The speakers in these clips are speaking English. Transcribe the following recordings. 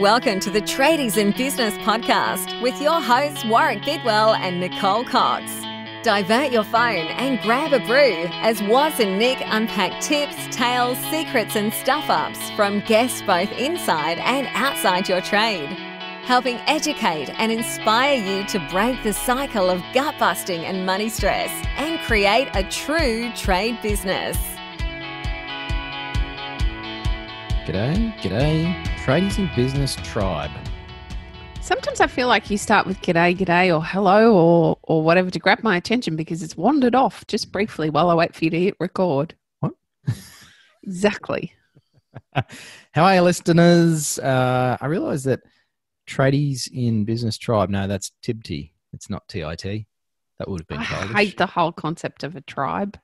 Welcome to the Tradies in Business podcast with your hosts Warwick Bidwell and Nicole Cox. Divert your phone and grab a brew as Woz and Nick unpack tips, tales, secrets and stuff-ups from guests both inside and outside your trade, helping educate and inspire you to break the cycle of gut-busting and money stress and create a true trade business. G'day, Tradies in Business Tribe. Sometimes I feel like you start with g'day or hello or whatever to grab my attention because it's wandered off just briefly while I wait for you to hit record. What? Exactly. How are you, listeners? I realise that Tradies in Business Tribe, no, that's TIB176. It's not TIT. That would have been childish. I hate the whole concept of a tribe.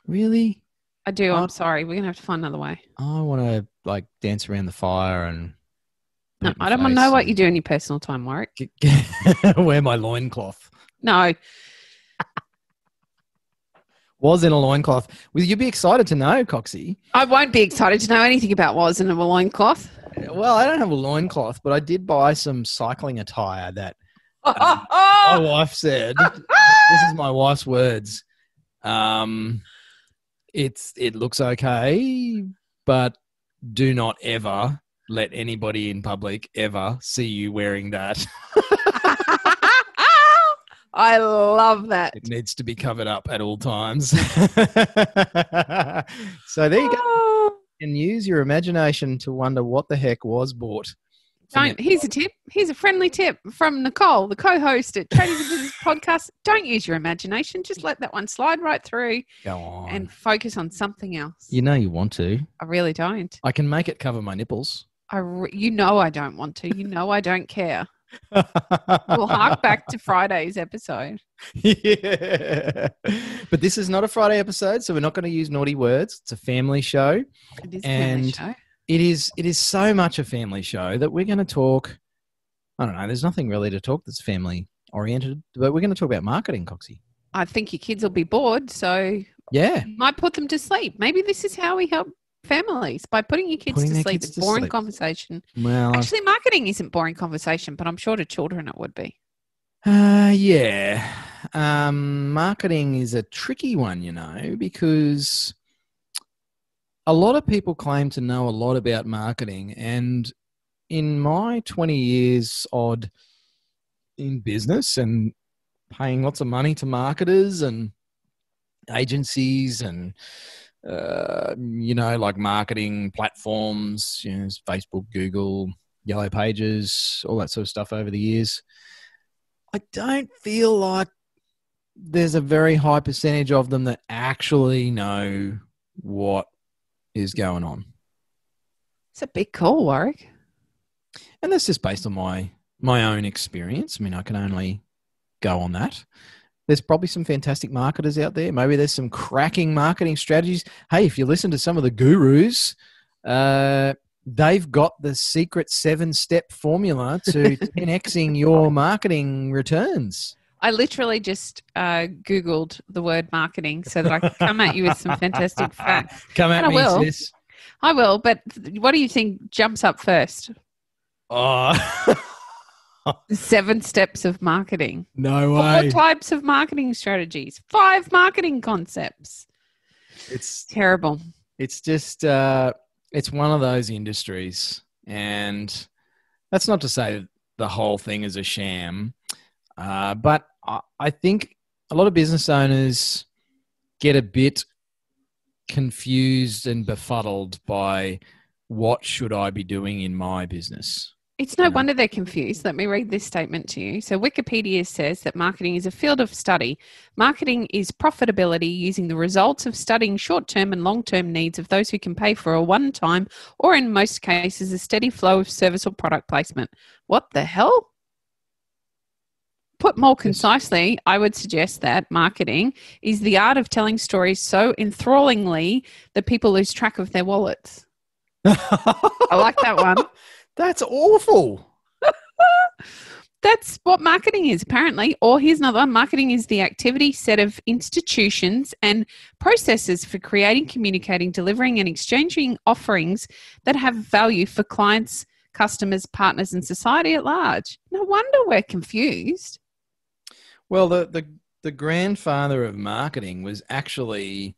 Really? I do. I'm sorry. We're going to have to find another way. I want to dance around the fire and... No, I don't want to know what you do in your personal time, Warwick. Wear my loincloth. No. Was in a loincloth. Will you be excited to know, Coxie? I won't be excited to know anything about was in a loincloth. Well, I don't have a loincloth, but I did buy some cycling attire that my wife said, this is my wife's words, it looks okay, but do not ever let anybody in public ever see you wearing that. I love that. It needs to be covered up at all times. So there you go. You can use your imagination to wonder what the heck was bought. Here's a tip. Here's a friendly tip from Nicole, the co-host at Tradies in Business podcast. Don't use your imagination. Just let that one slide right through. Go on. And focus on something else. You know you want to. I really don't. I can make it cover my nipples. You know I don't want to. You know I don't care. We'll hark back to Friday's episode. Yeah. But this is not a Friday episode, so we're not going to use naughty words. It's a family show. It is a family show. It is so much a family show that we're going to talk, I don't know, there's nothing really to talk that's family oriented, but we're going to talk about marketing, Coxie. I think your kids will be bored, so yeah, you might put them to sleep. Maybe this is how we help families, by putting your kids to sleep. It's boring conversation. Well, actually, marketing isn't boring conversation, but I'm sure to children it would be. Yeah. Marketing is a tricky one, because a lot of people claim to know a lot about marketing, and in my 20 years odd in business and paying lots of money to marketers and agencies and marketing platforms, Facebook, Google, Yellow Pages, all that sort of stuff over the years, I don't feel like there's a very high percentage of them that actually know what is going on. It's a big call, Warwick. And that's just based on my own experience. I mean, I can only go on that. There's probably some fantastic marketers out there. Maybe there's some cracking marketing strategies. Hey, if you listen to some of the gurus, they've got the secret 7-step formula to 10xing your marketing returns. I literally just Googled the word marketing so that I could come at you with some fantastic facts. Come at me, sis. I will, but what do you think jumps up first? Oh. The 7 steps of marketing. No way. 4 types of marketing strategies. 5 marketing concepts. It's terrible. It's just, it's one of those industries. And that's not to say that the whole thing is a sham. But I think a lot of business owners get a bit confused and befuddled by what should I be doing in my business. It's no wonder they're confused. Let me read this statement to you. So Wikipedia says that marketing is a field of study. Marketing is profitability using the results of studying short-term and long-term needs of those who can pay for a one-time or in most cases a steady flow of service or product placement. What the hell? Put more concisely, I would suggest that marketing is the art of telling stories so enthrallingly that people lose track of their wallets. I like that one. That's awful. That's what marketing is, apparently. Or here's another one. Marketing is the activity, set of institutions and processes for creating, communicating, delivering and exchanging offerings that have value for clients, customers, partners, and society at large. No wonder we're confused. Well, the grandfather of marketing was actually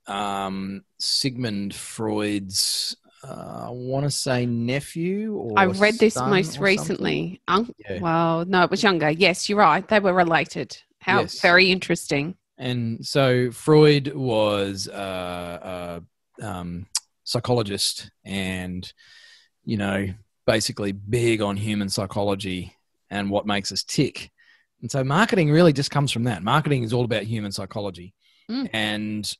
Sigmund Freud's, I want to say nephew or I read this son most or recently. Yeah. Well, no, it was younger. Yes, you're right. They were related. How Yes. very interesting. And so Freud was psychologist and, basically big on human psychology and what makes us tick. And so marketing really just comes from that. Marketing is all about human psychology and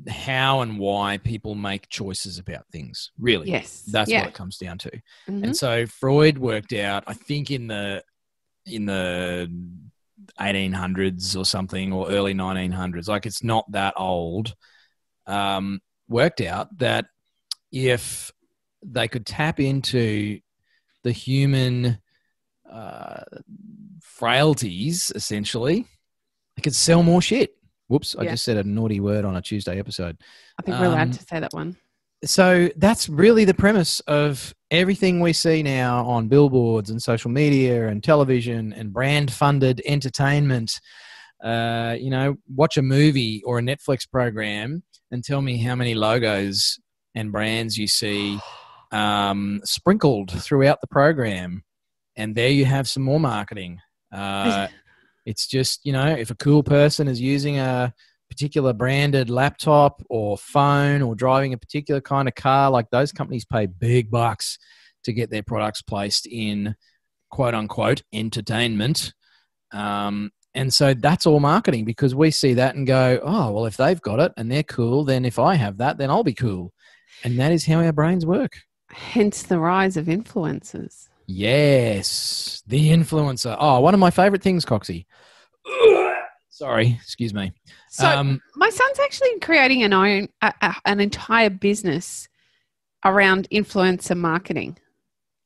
how and why people make choices about things. Really, Yes, that's what it comes down to. Mm-hmm. And so Freud worked out, I think, in the 1800s or something, or early 1900s. Like, it's not that old. Worked out that if they could tap into the human frailties, essentially, they could sell more shit. Whoops, I just said a naughty word on a Tuesday episode. I think we're allowed to say that one. So that's really the premise of everything we see now on billboards and social media and television and brand-funded entertainment. Watch a movie or a Netflix program and tell me how many logos and brands you see sprinkled throughout the program. And there you have some more marketing. It's just, if a cool person is using a particular branded laptop or phone or driving a particular kind of car, like, those companies pay big bucks to get their products placed in quote unquote entertainment. And so that's all marketing, because we see that and go, oh, well, if they've got it and they're cool, then if I have that, then I'll be cool. And that is how our brains work. Hence the rise of influencers. Yes, the influencer. Oh, one of my favorite things, Coxie. Sorry, excuse me. So my son's actually creating an entire business around influencer marketing.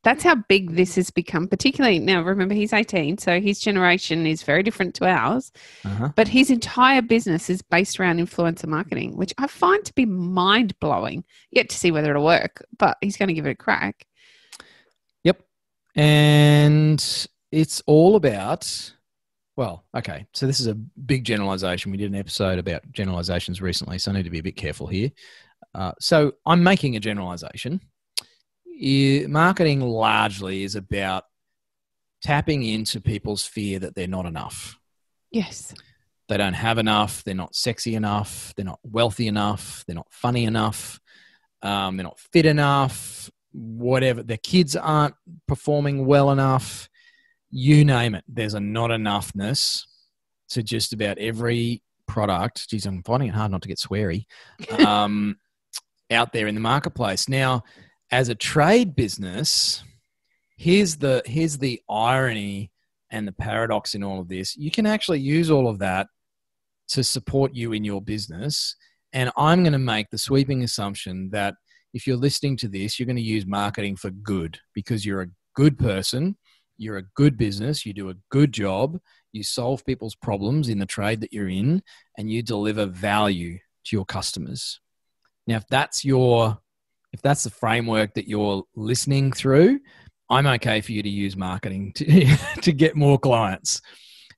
That's how big this has become, particularly now. Remember, he's 18, so his generation is very different to ours. But his entire business is based around influencer marketing, which I find to be mind-blowing. Yet to see whether it'll work, but he's going to give it a crack. Yep. And it's all about... Well, okay, so this is a big generalization. We did an episode about generalizations recently, so I need to be a bit careful here. So I'm making a generalization. Marketing largely is about tapping into people's fear that they're not enough. Yes. They don't have enough. They're not sexy enough. They're not wealthy enough. They're not funny enough. They're not fit enough. Whatever. Their kids aren't performing well enough. You name it. There's a not enoughness to just about every product. Geez, I'm finding it hard not to get sweary. Out there in the marketplace. Now, as a trade business, here's the irony and the paradox in all of this. You can actually use all of that to support you in your business. And I'm going to make the sweeping assumption that if you're listening to this, you're going to use marketing for good, because you're a good person. You're a good business, you do a good job, you solve people's problems in the trade that you're in, and you deliver value to your customers. Now, if that's the framework that you're listening through, I'm okay for you to use marketing to get more clients.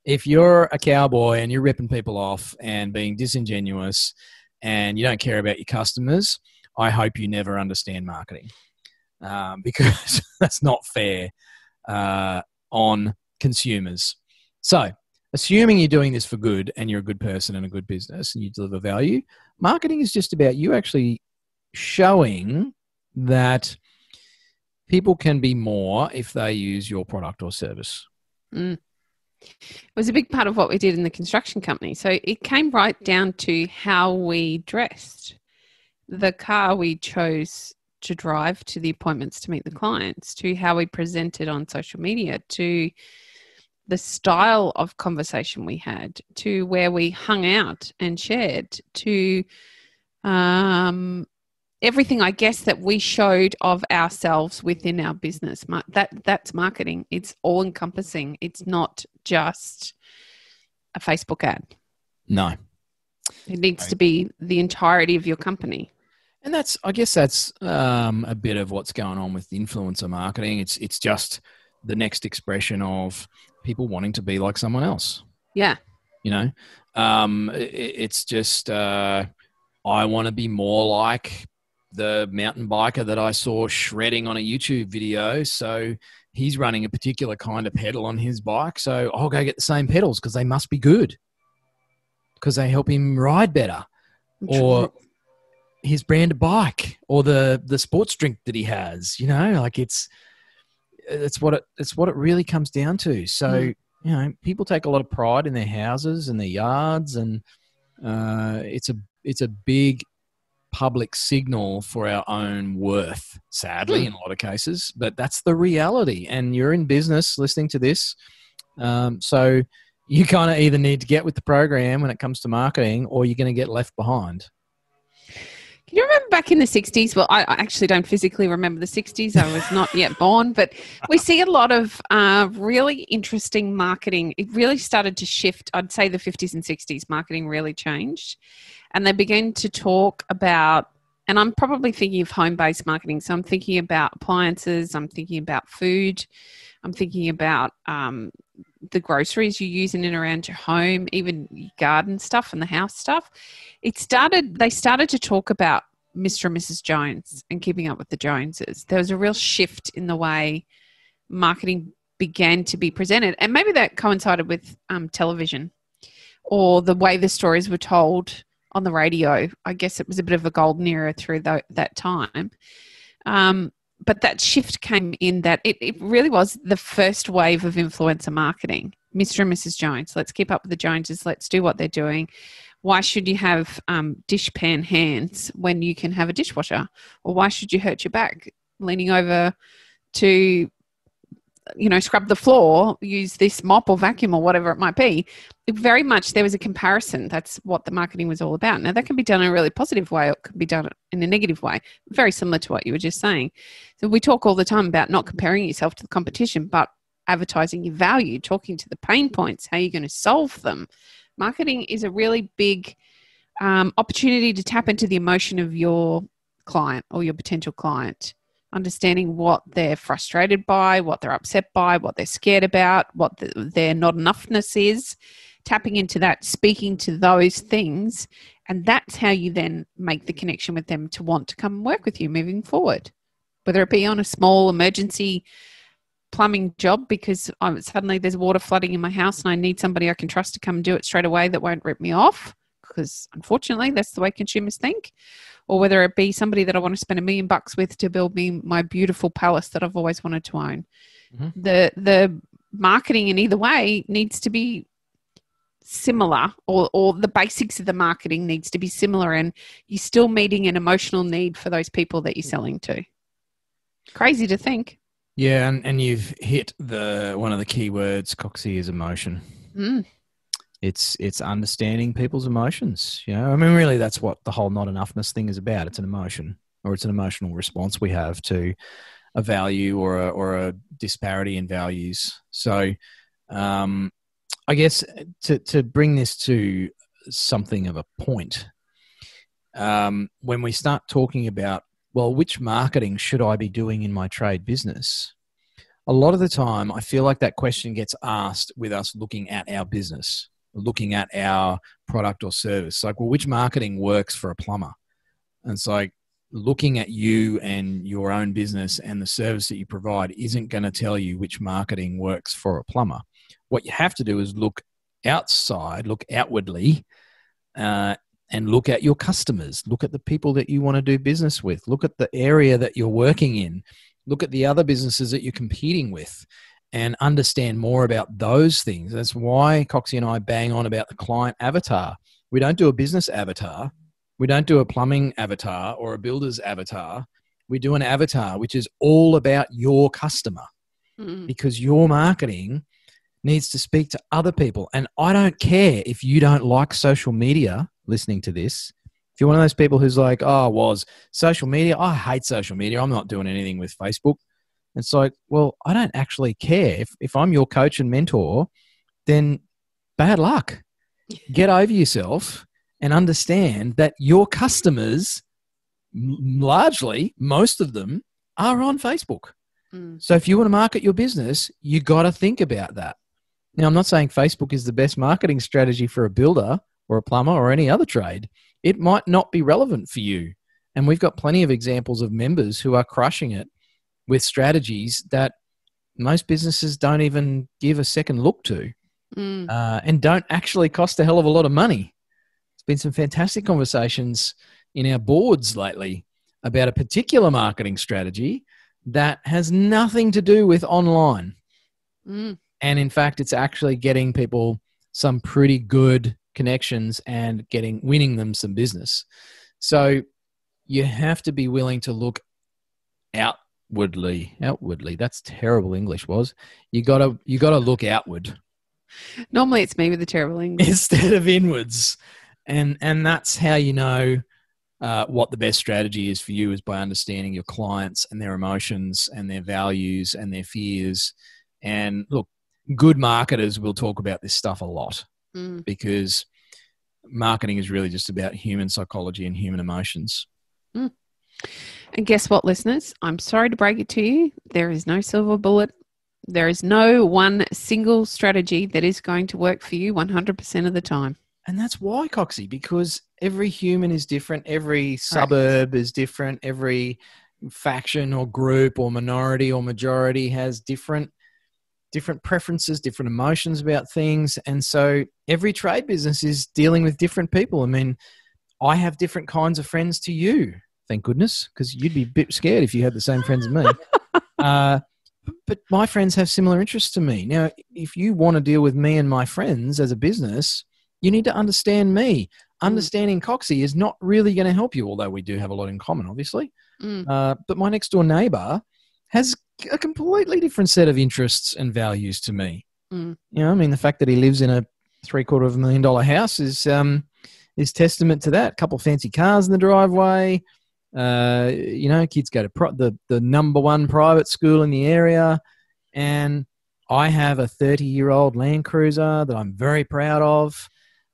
If you're a cowboy and you're ripping people off and being disingenuous and you don't care about your customers, I hope you never understand marketing, because that's not fair on consumers. So, assuming you're doing this for good and you're a good person and a good business and you deliver value, marketing is just about you actually showing that people can be more if they use your product or service. It was a big part of what we did in the construction company. So it came right down to how we dressed, the car we chose to drive to the appointments to meet the clients, to how we presented on social media, to the style of conversation we had, to where we hung out and shared, to everything, I guess, that we showed of ourselves within our business. That's marketing. It's all encompassing. It's not just a Facebook ad. No. It needs to be the entirety of your company. And I guess that's a bit of what's going on with influencer marketing. It's just the next expression of people wanting to be like someone else. Yeah. You know, it's just I want to be more like the mountain biker that I saw shredding on a YouTube video. So he's running a particular kind of pedal on his bike. So I'll go get the same pedals because they must be good because they help him ride better. Or his brand of bike or the sports drink that he has, you know, like it's what it really comes down to. So, you know, people take a lot of pride in their houses and their yards, and it's a big public signal for our own worth, sadly, in a lot of cases, but that's the reality. And you're in business listening to this. So you kind of either need to get with the program when it comes to marketing, or you're going to get left behind. Can you remember back in the 60s? Well, I actually don't physically remember the 60s. I was not yet born, but we see a lot of really interesting marketing. It really started to shift. I'd say the 50s and 60s marketing really changed. And they began to talk about, and I'm probably thinking of home-based marketing. So I'm thinking about appliances. I'm thinking about food. I'm thinking about the groceries you use in and around your home, even your garden stuff and the house stuff. They started to talk about Mr. and Mrs. Jones and keeping up with the Joneses. There was a real shift in the way marketing began to be presented. And maybe that coincided with television or the way the stories were told on the radio. I guess it was a bit of a golden era through that time. But that shift came in that it really was the first wave of influencer marketing. Mr. and Mrs. Jones, let's keep up with the Joneses. Let's do what they're doing. Why should you have dishpan hands when you can have a dishwasher? Or why should you hurt your back leaning over to, scrub the floor, use this mop or vacuum or whatever it might be? Very much there was a comparison. That's what the marketing was all about. Now, that can be done in a really positive way, or it can be done in a negative way, very similar to what you were just saying. So we talk all the time about not comparing yourself to the competition, but advertising your value, talking to the pain points, how you're going to solve them. Marketing is a really big opportunity to tap into the emotion of your client or your potential client, understanding what they're frustrated by, what they're upset by, what they're scared about, what their not enoughness is, tapping into that, speaking to those things. And that's how you then make the connection with them to want to come and work with you moving forward, whether it be on a small emergency plumbing job because suddenly there's water flooding in my house and I need somebody I can trust to come and do it straight away that won't rip me off, because unfortunately that's the way consumers think. Or whether it be somebody that I want to spend $1 million with to build me my beautiful palace that I've always wanted to own. Mm-hmm. The marketing in either way needs to be similar, or the basics of the marketing needs to be similar, and you're still meeting an emotional need for those people that you're selling to. Crazy to think. Yeah, and you've hit one of the key words, Coxie, is emotion. Mm. It's understanding people's emotions. I mean, really, that's what the whole not enoughness thing is about. It's an emotion, or it's an emotional response we have to a value or a disparity in values. So, I guess to bring this to something of a point, when we start talking about, well, which marketing should I be doing in my trade business? A lot of the time, I feel like that question gets asked with us looking at our business, looking at our product or service. Like, well, which marketing works for a plumber? And it's like, looking at you and your own business and the service that you provide isn't going to tell you which marketing works for a plumber. What you have to do is look outside, look outwardly, and look at your customers, look at the people that you want to do business with, look at the area that you're working in, look at the other businesses that you're competing with, and understand more about those things. That's why Coxie and I bang on about the client avatar. We don't do a business avatar. We don't do a plumbing avatar or a builder's avatar. We do an avatar, which is all about your customer, because your marketing needs to speak to other people. And I don't care if you don't like social media listening to this. If you're one of those people who's like, social media, I hate social media, I'm not doing anything with Facebook. It's like, well, I don't actually care. If I'm your coach and mentor, then bad luck. Get over yourself and understand that your customers largely, most of them are on Facebook. Mm. So if you want to market your business, you got to think about that. Now, I'm not saying Facebook is the best marketing strategy for a builder or a plumber or any other trade. It might not be relevant for you. And we've got plenty of examples of members who are crushing it with strategies that most businesses don't even give a second look to, and don't actually cost a hell of a lot of money. There's been some fantastic conversations in our boards lately about a particular marketing strategy that has nothing to do with online. And in fact, it's actually getting people some pretty good connections and winning them some business. So you have to be willing to look outwardly. That's terrible English, was. You gotta look outward. Normally it's me with the terrible English. Instead of inwards. And that's how you know what the best strategy is for you, is by understanding your clients and their emotions and their values and their fears. And look, good marketers will talk about this stuff a lot, because marketing is really just about human psychology and human emotions. And guess what, listeners? I'm sorry to break it to you. There is no silver bullet. There is no one single strategy that is going to work for you 100% of the time. And that's why, Coxie, because every human is different. Every suburb is different. Every faction or group or minority or majority has different preferences, different emotions about things. And so every trade business is dealing with different people. I mean, I have different kinds of friends to you, thank goodness, because you'd be a bit scared if you had the same friends as me. But my friends have similar interests to me. Now, if you want to deal with me and my friends as a business, you need to understand me. Understanding Coxie is not really going to help you, although we do have a lot in common, obviously. But my next door neighbor has a completely different set of interests and values to me. You know, I mean, the fact that he lives in a $750,000 house is testament to that. A couple of fancy cars in the driveway. You know, kids go to the number one private school in the area. And I have a 30-year-old Land Cruiser that I'm very proud of.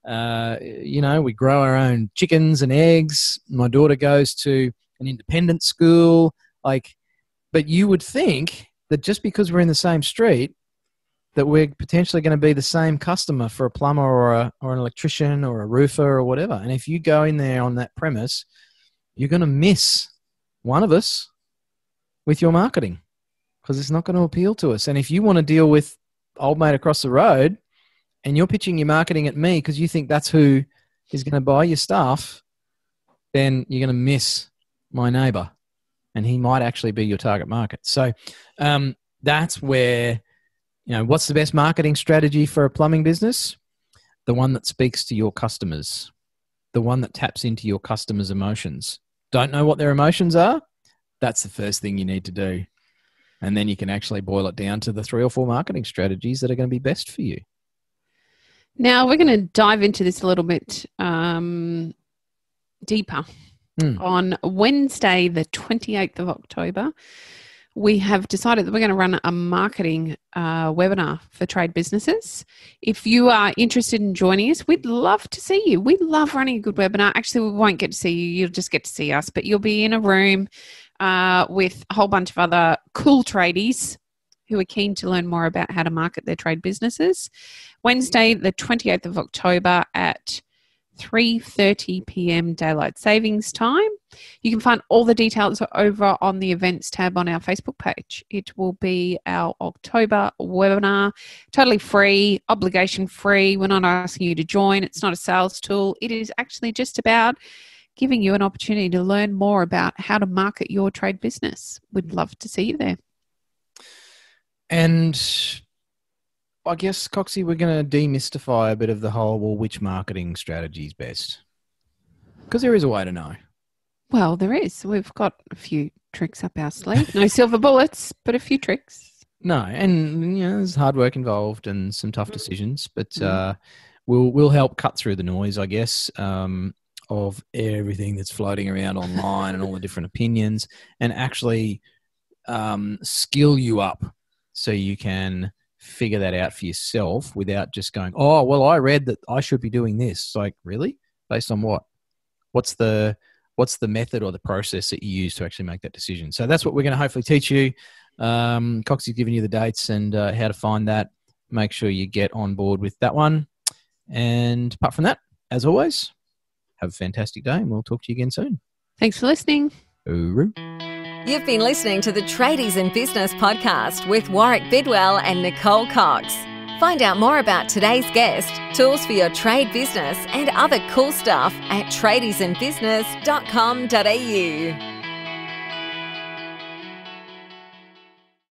You know, we grow our own chickens and eggs. My daughter goes to an independent school. But you would think that just because we're in the same street, that we're potentially going to be the same customer for a plumber or an electrician or a roofer or whatever. And if you go in there on that premise, you're going to miss one of us with your marketing, because it's not going to appeal to us. And if you want to deal with old mate across the road and you're pitching your marketing at me because you think that's who is going to buy your stuff, then you're going to miss my neighbor, and he might actually be your target market. So that's where, you know, what's the best marketing strategy for a plumbing business? The one that speaks to your customers, the one that taps into your customers' emotions. Don't know what their emotions are? That's the first thing you need to do. And then you can actually boil it down to the 3 or 4 marketing strategies that are going to be best for you. Now, we're going to dive into this a little bit deeper. On Wednesday, the 28th of October, we have decided that we're going to run a marketing webinar for trade businesses. If you are interested in joining us, we'd love to see you. We love running a good webinar. Actually, we won't get to see you. You'll just get to see us. But you'll be in a room with a whole bunch of other cool tradies who are keen to learn more about how to market their trade businesses. Wednesday, the 28th of October at 3:30 p.m. Daylight Savings Time. You can find all the details over on the events tab on our Facebook page. It will be our October webinar, totally free, obligation free. We're not asking you to join. It's not a sales tool. It is actually just about giving you an opportunity to learn more about how to market your trade business. We'd love to see you there. And I guess, Coxie, we're going to demystify a bit of the whole, well, which marketing strategy is best? Because there is a way to know. Well, there is. We've got a few tricks up our sleeve. No silver bullets, but a few tricks. No, and you know, there's hard work involved and some tough decisions, but we'll help cut through the noise, I guess, of everything that's floating around online and all the different opinions, and actually skill you up so you can figure that out for yourself without just going, oh, well, I read that I should be doing this. It's like, really? Based on what? What's the what's the method or the process that you use to actually make that decision. So that's what we're going to hopefully teach you. Coxie's given you the dates and how to find that. Make sure you get on board with that one. And apart from that, as always, have a fantastic day and we'll talk to you again soon. Thanks for listening. Hooroo. You've been listening to the Tradies in Business podcast with Warwick Bidwell and Nicole Cox. Find out more about today's guest, tools for your trade business and other cool stuff at tradiesinbusiness.com.au.